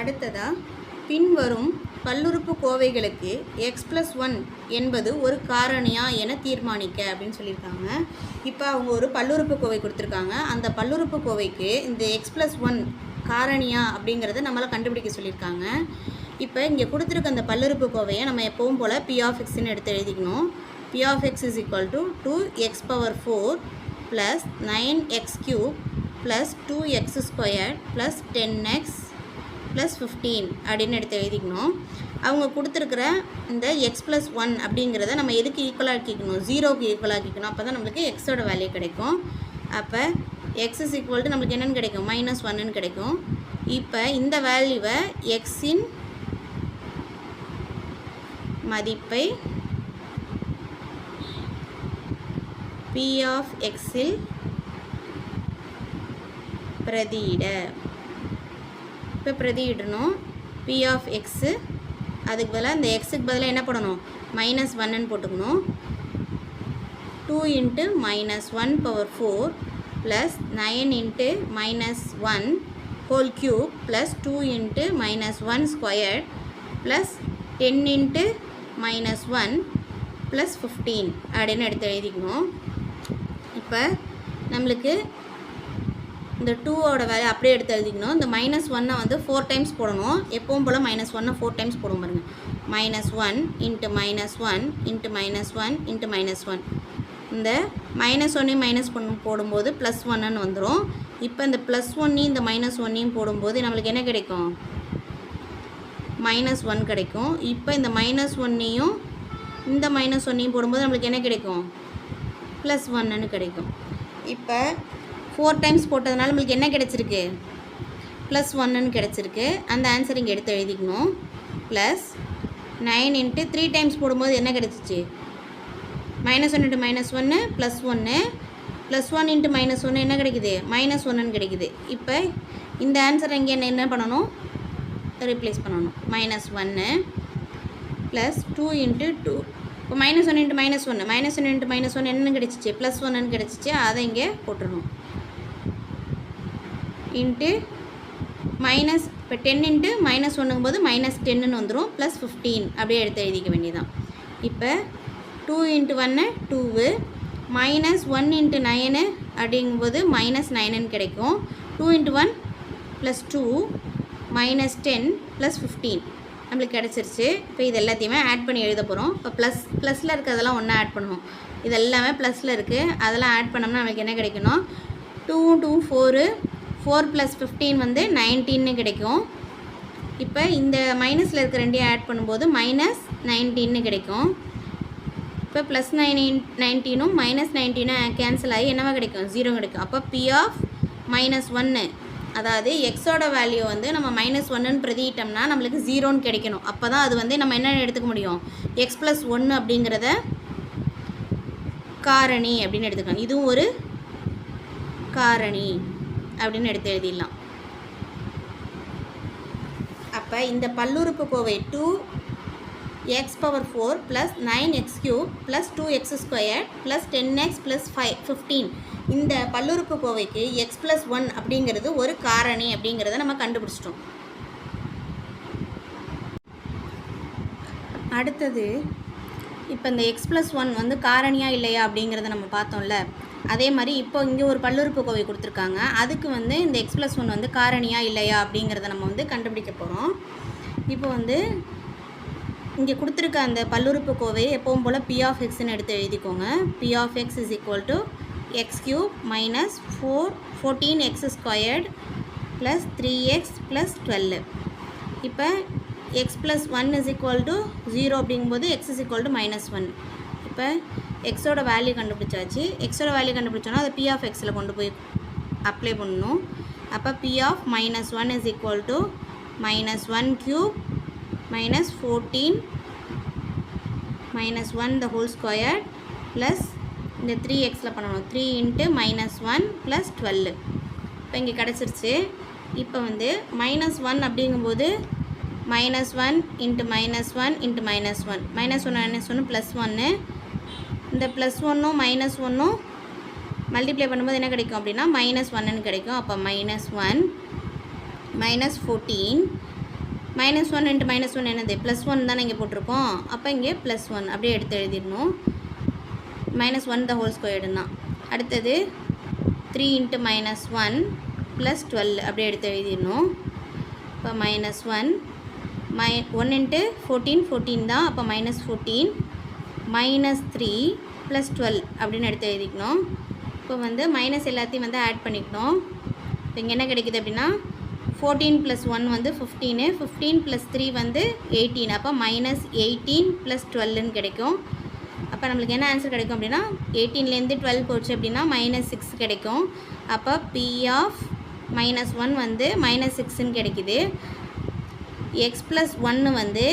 அடுத்ததாக பின்வரும் பல்லுறுப்புக்கோவைகளுக்கு x+1 என்பது ஒரு காரணியா என தீர்மானிக்க அப்படின்னு சொல்லியிருக்காங்க. இப்போ அவங்க ஒரு பல்லுறுப்புக்கோவை கொடுத்துருக்காங்க. அந்த பல்லுறுப்புக்கோவைக்கு இந்த x+1 காரணியா அப்படிங்கிறத நம்மளை கண்டுபிடிக்க சொல்லியிருக்காங்க. இப்போ இங்கே கொடுத்துருக்க அந்த பல்லுறுப்புக்கோவையை நம்ம எப்பவும் போல் p(x)ன்னு எடுத்து எழுதிக்கணும். p(x) = 2x⁴ + 9x³ + 2x² + 10x + 15 அப்படின்னு எடுத்து எழுதிக்கணும். அவங்க கொடுத்துருக்குற இந்த x+1 அப்படிங்கிறத நம்ம எதுக்கு ஈக்குவலாக ஆக்கிக்கணும்? 0க்கு ஈக்குவலாக ஆக்கிக்கணும். அப்போ தான் நம்மளுக்கு எக்ஸோட வேல்யூ கிடைக்கும். அப்போ x = நம்மளுக்கு என்னென்னு கிடைக்கும்? -1ன்னு கிடைக்கும். இப்போ இந்த வேல்யூவை எக்ஸின் மதிப்பை p(x)ல் பிரதியிட. இப்போ பிரதியிடணும். p(x) அதுக்கு பதிலாக இந்த எக்ஸுக்கு பதிலாக என்ன பண்ணணும்? -1ன்னு போட்டுக்கணும். 2 × -1⁴ + 9 × -1 whole cube + 2 × -1² + 10 × -1 + 15 அப்படின்னு எடுத்து எழுதிக்கணும். இப்போ நம்மளுக்கு இந்த 2ஓட வேல்யூ அப்படியே எடுத்து எழுதிக்கணும். இந்த -1 வந்து 4 டைம்ஸ் போடணும். எப்பவும் போல் -1 4 டைம்ஸ் போடுவோம் பாருங்கள். -1 × -1 × -1 × -1. இந்த -1ஐயும் மைனஸ் போடும்போது +1ன்னு வந்துடும். இப்போ இந்த +1ஐயும் இந்த -1ஐயும் போடும்போது நம்மளுக்கு என்ன கிடைக்கும்? -1 கிடைக்கும். இப்போ இந்த -1ஐயும் இந்த -1ஐயும் போடும்போது நம்மளுக்கு என்ன கிடைக்கும்? +1ன்னு கிடைக்கும். இப்போ 4 டைம்ஸ் போட்டதுனால நம்மளுக்கு என்ன கிடச்சிருக்கு? +1ன்னு கிடச்சிருக்கு. அந்த ஆன்சர் இங்கே எடுத்து எழுதிக்கணும். +9 × 3 டைம்ஸ் போடும்போது என்ன கிடச்சிச்சு? -1 × -1 +1 +1 × -1 என்ன கிடைக்குது? -1ன்னு கிடைக்குது. இப்போ இந்த ஆன்சரை இங்கே என்ன பண்ணணும்? ரீப்ளேஸ் பண்ணணும். -1 + 2 × 2. இப்போ -1 × -1 என்னென்னு கிடச்சிச்சு? +1ன்னு கிடச்சிச்சு. அதை இங்கே போட்டுடணும். இன்ட்டு இப்போ 10 × -1ங்கும் போது -10ன்னு வந்துடும். +15 அப்படியே எடுத்து எழுதிக்க வேண்டியதான். இப்போ 2 × 1 2, -1 × 9 அப்படிங்கும்போது -9ன்னு கிடைக்கும். 2 × 1 + 2 -10 + 15 நம்மளுக்கு கிடச்சிருச்சு. இப்போ இது எல்லாத்தையுமே ஆட் பண்ணி எழுத போகிறோம். இப்போ ப்ளஸில் இருக்கிறதெல்லாம் ஒன்றா ஆட் பண்ணணும். இது எல்லாமே ப்ளஸில் இருக்குது. அதெல்லாம் ஆட் பண்ணோம்னா நம்மளுக்கு என்ன கிடைக்கணும்? 2 2 4 4 + 15 வந்து 19ன்னு கிடைக்கும். இப்போ இந்த மைனஸில் இருக்கிற ரெண்டையும் ஆட் பண்ணும்போது -19ன்னு கிடைக்கும். இப்போ +19ம் -19ம் கேன்சல் ஆகி என்னவா கிடைக்கும்? 0 கிடைக்கும். அப்போ p(-1) அதாவது எக்ஸோட வேல்யூ வந்து நம்ம -1ன்னு பிரதியிட்டோம்னா நம்மளுக்கு 0ன்னு கிடைக்கணும். அப்போ தான் அது வந்து நம்ம என்ன எடுத்துக்க முடியும்? x+1 அப்படிங்கிறத காரணி அப்படின்னு எடுத்துக்கலாம். இதுவும் ஒரு காரணி அப்படின்னு எடுத்து எழுதிடலாம். அப்போ இந்த பல்லுறுப்புக்கோவை 2x⁴ + 9x³ + 2x² + 10x + 15 இந்த பல்லுறுப்புக்கோவைக்கு x+1 அப்படிங்கிறது ஒரு காரணி அப்படிங்கிறத நம்ம கண்டுபிடிச்சிட்டோம். அடுத்தது இப்போ இந்த x+1 வந்து காரணியா இல்லையா அப்படிங்கிறத நம்ம பார்த்தோம்ல. அதே மாதிரி இப்போ இங்கே ஒரு பல்லுறுப்புக்கோவை கொடுத்துருக்காங்க. அதுக்கு வந்து இந்த x+1 வந்து காரணியா இல்லையா அப்படிங்கிறத நம்ம வந்து கண்டுபிடிக்க போகிறோம். இப்போ வந்து இங்கே கொடுத்துருக்க அந்த பல்லுறுப்புக்கோவை எப்பவும் போல் p(x)ன்னு எடுத்து எழுதிக்கோங்க. p(x) = x³ - 14x² + 3x + 12. இப்போ x+1 = 0 அப்படிங்கும்போது x = -1. இப்போ எக்ஸோட வேல்யூ கண்டுபிடிச்சாச்சு. எக்ஸோட வேல்யூ கண்டுபிடிச்சோன்னா அதை p(x)ல் கொண்டு போய் அப்ளை பண்ணணும். அப்போ p(-1) = -1³ - 14 -1 the whole square plus இந்த 3xல் பண்ணணும். 3 × -1 + 12. இப்போ இங்கே கிடச்சிருச்சு. இப்போ வந்து -1 அப்படிங்கும்போது -1 × -1 × -1 +1 இந்த +1ம் -1ம் மல்டிப்ளை பண்ணும்போது என்ன கிடைக்கும் அப்படின்னா -1ன்னு கிடைக்கும். அப்போ -1 -14 -1 இன்ட்டு -1 என்னது +1 தானே இங்கே போட்டிருக்கோம். அப்போ இங்கே +1 அப்படியே எடுத்து எழுதிடணும். -1 த ஹோல் ஸ்கொயர்டு தான். அடுத்தது 3 இன்ட்டு -1 + 12 அப்படியே எடுத்து எழுதிடணும். இப்போ -1 1 இன்ட்டு 14 தான். அப்போ -14 -3 + 12 அப்படின்னு எடுத்து எழுதிக்கணும். இப்போ வந்து மைனஸ் எல்லாத்தையும் வந்து ஆட் பண்ணிக்கணும். இப்போ இங்கே என்ன கிடைக்குது அப்படின்னா 14 + 1 வந்து 15, 15 + 3 வந்து 18. அப்போ -18 + 12ன்னு கிடைக்கும். அப்போ நம்மளுக்கு என்ன ஆன்சர் கிடைக்கும் அப்படின்னா 18லேருந்து 12 போச்சு அப்படின்னா -6 கிடைக்கும். அப்போ P ஆஃப் -1 வந்து -6ன்னு கிடைக்குது. x + 1 வந்து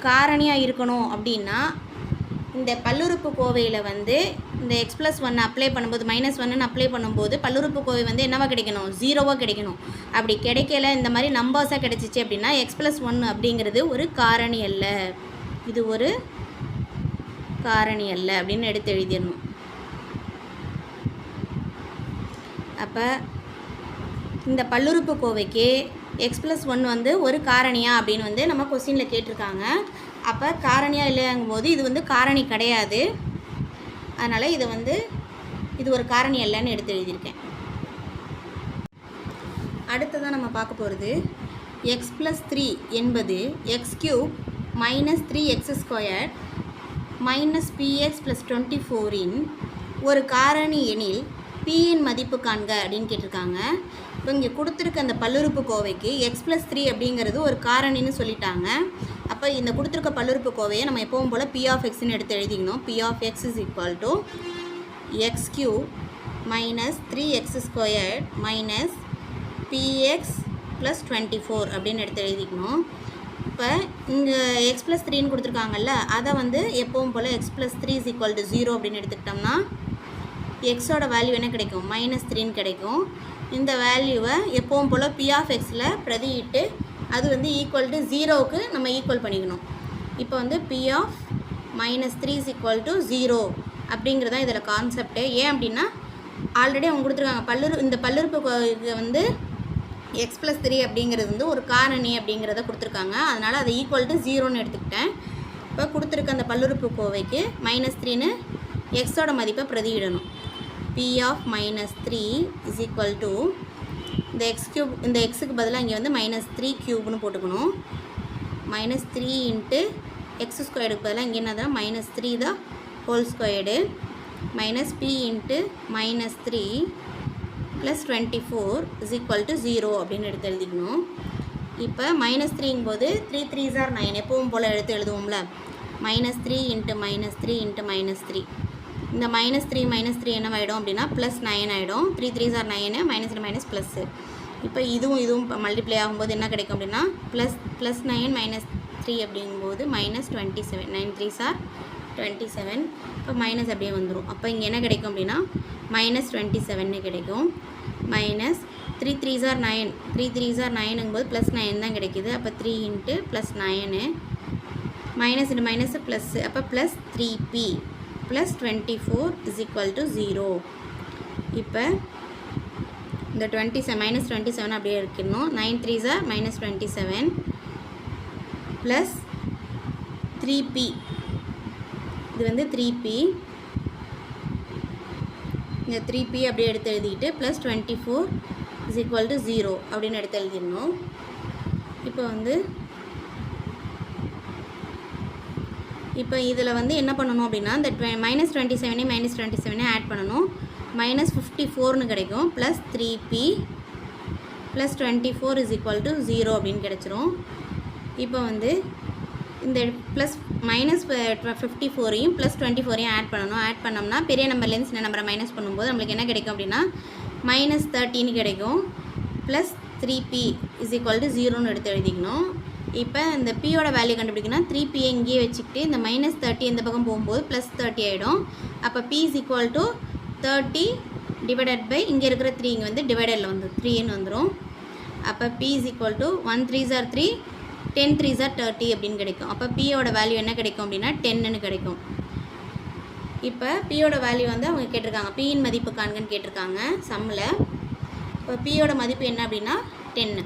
காரணியாக இருக்கணும் அப்படின்னா இந்த பல்லுறுப்புக்கோவையில் வந்து இந்த x + 1 அப்ளை பண்ணும்போது -1ன்னு அப்ளை பண்ணும்போது பல்லுறுப்புக்கோவை வந்து என்னவாக கிடைக்கணும் 0வாக கிடைக்கணும். அப்படி கிடைக்கல இந்த மாதிரி நம்பர்ஸாக கிடைச்சிச்சு அப்படின்னா x + 1 அப்படிங்கிறது ஒரு காரணி அல்ல, இது ஒரு காரணி அல்ல அப்படின்னு எடுத்து எழுதிடணும். அப்போ இந்த பல்லுறுப்புக்கோவைக்கு x + 1 வந்து ஒரு காரணியா அப்படின்னு வந்து நம்ம கொஸ்டினில் கேட்டிருக்காங்க. அப்போ காரணியாக இல்லைங்கும்போது இது வந்து காரணி கிடையாது. அதனால் இது ஒரு காரணி அல்லன்னு எடுத்து எழுதியிருக்கேன். அடுத்ததான் நம்ம பார்க்க போகிறது x + 3 என்பது x³ - 3x² - px + 24 ஒரு காரணி எனில் pன் மதிப்பு காண்க அப்படின்னு கேட்டிருக்காங்க. இப்போ இங்கே கொடுத்துருக்க அந்த பல்லுறுப்புக்கோவைக்கு x + 3 அப்படிங்கிறது ஒரு காரணின்னு சொல்லிட்டாங்க. அப்போ இந்த கொடுத்துருக்க பல்லுறுப்புக்கோவையை நம்ம எப்பவும் போல் p of xன்னு எடுத்து எழுதிக்கணும். p of x = x³ - 3x² - px + 24 அப்படின்னு எடுத்து எழுதிக்கணும். இப்போ இங்கே x + 3ன்னு கொடுத்துருக்காங்கல்ல, அதை வந்து எப்பவும் போல் x + 3 = 0 அப்படின்னு எடுத்துக்கிட்டோம்னா எக்ஸோட வேல்யூ என்ன கிடைக்கும் -3ன்னு கிடைக்கும். இந்த வேல்யூவை எப்பவும் போல் p of xல பிரதியிட்டு அது வந்து =0க்கு நம்ம ஈக்குவல் பண்ணிக்கணும். இப்போ வந்து p of -3 = 0 அப்படிங்கிறது தான் இதில் கான்செப்டே. ஏன் அப்படின்னா ஆல்ரெடி அவங்க கொடுத்துருக்காங்க இந்த பல்லுறுப்புக்கு வந்து x + 3 அப்படிங்கிறது வந்து ஒரு காரணி அப்படிங்கிறத கொடுத்துருக்காங்க. அதனால் அதை =0ன்னு எடுத்துக்கிட்டேன். இப்போ கொடுத்துருக்க அந்த பல்லுறுப்புக்கோவைக்கு -3ன்னு எக்ஸோட மதிப்பை பிரதியிடணும். p of -3 = இந்த x³ இந்த எக்ஸுக்கு பதிலாக இங்கே வந்து -3³ போட்டுக்கணும். -3 இன்ட்டு x² பதிலாக இங்கே என்னதான் -3 தான் ஹோல் ஸ்கொயர்டு -p இன்ட்டு -3 + 24 = 0 அப்படின்னு எடுத்து எழுதிக்கணும். இப்போ -3ங்கும்போது 3 3s are 9 எப்பவும் போல் எடுத்து எழுதுவோம்ல. -3 இன்ட்டு -3 இன்ட்டு -3 இந்த -3 என்னவாயிடும் அப்படின்னா +9 ஆகிடும். 3 3s are 9 -3 ப்ளஸ்ஸு. இப்போ இதுவும் மல்டிப்ளை ஆகும்போது என்ன கிடைக்கும் அப்படின்னா +9 -3 அப்படிங்கும்போது -27 9 3s are 27. இப்போ மைனஸ் அப்படியே வந்துடும். அப்போ இங்கே என்ன கிடைக்கும் அப்படின்னா -27 கிடைக்கும். -3 3s are 9 3 3s are 9ங்கும்போது +9 தான் கிடைக்கிது. அப்போ 3 into +9 minus into minus plus. அப்போ +3p + 24 = 0. இப்போ இந்த -27 அப்படியே இருக்கணும். 9 3s are -27 ப்ளஸ் 3p இது வந்து 3p இந்த 3p அப்படியே எடுத்து எழுதிக்கிட்டு +24 = 0 அப்படின்னு எடுத்து எழுதிடணும். இப்போ இதில் வந்து என்ன பண்ணணும் அப்படின்னா இந்த -27 ஆட் பண்ணணும். -54ன்னு கிடைக்கும். +3p + 24 = 0 அப்படின்னு கிடச்சிரும். இப்போ வந்து இந்த -54ஐயும் +24ஐயும் ஆட் பண்ணணும். ஆட் பண்ணோம்னா பெரிய நம்பர்லேருந்து சின்ன நம்பரை மைனஸ் பண்ணும்போது நம்மளுக்கு என்ன கிடைக்கும் அப்படின்னா -13 கிடைக்கும். +3p = 0ன்னு எடுத்து எழுதிக்கணும். இப்போ இந்த பியோட வேல்யூ கண்டுபிடிக்கணும். 3pயை இங்கேயே வச்சுக்கிட்டு இந்த -30 இந்த பக்கம் போகும்போது +30 ஆகிடும். அப்போ p = 30 டிவைடட் பை இங்கே இருக்கிற 3 இங்கே வந்து டிவைடரில் வந்து 3ன்னு வந்துடும். அப்போ p = 1 3s are 3 10 3s are 30 அப்படின்னு கிடைக்கும். அப்போ பியோட வேல்யூ என்ன கிடைக்கும் அப்படின்னா 10ன்னு கிடைக்கும். இப்போ பியோட வேல்யூ வந்து அவங்க கேட்டிருக்காங்க, பியின் மதிப்பு காண்கன்னு கேட்டிருக்காங்க சம்மில். இப்போ பியோட மதிப்பு என்ன அப்படின்னா 10.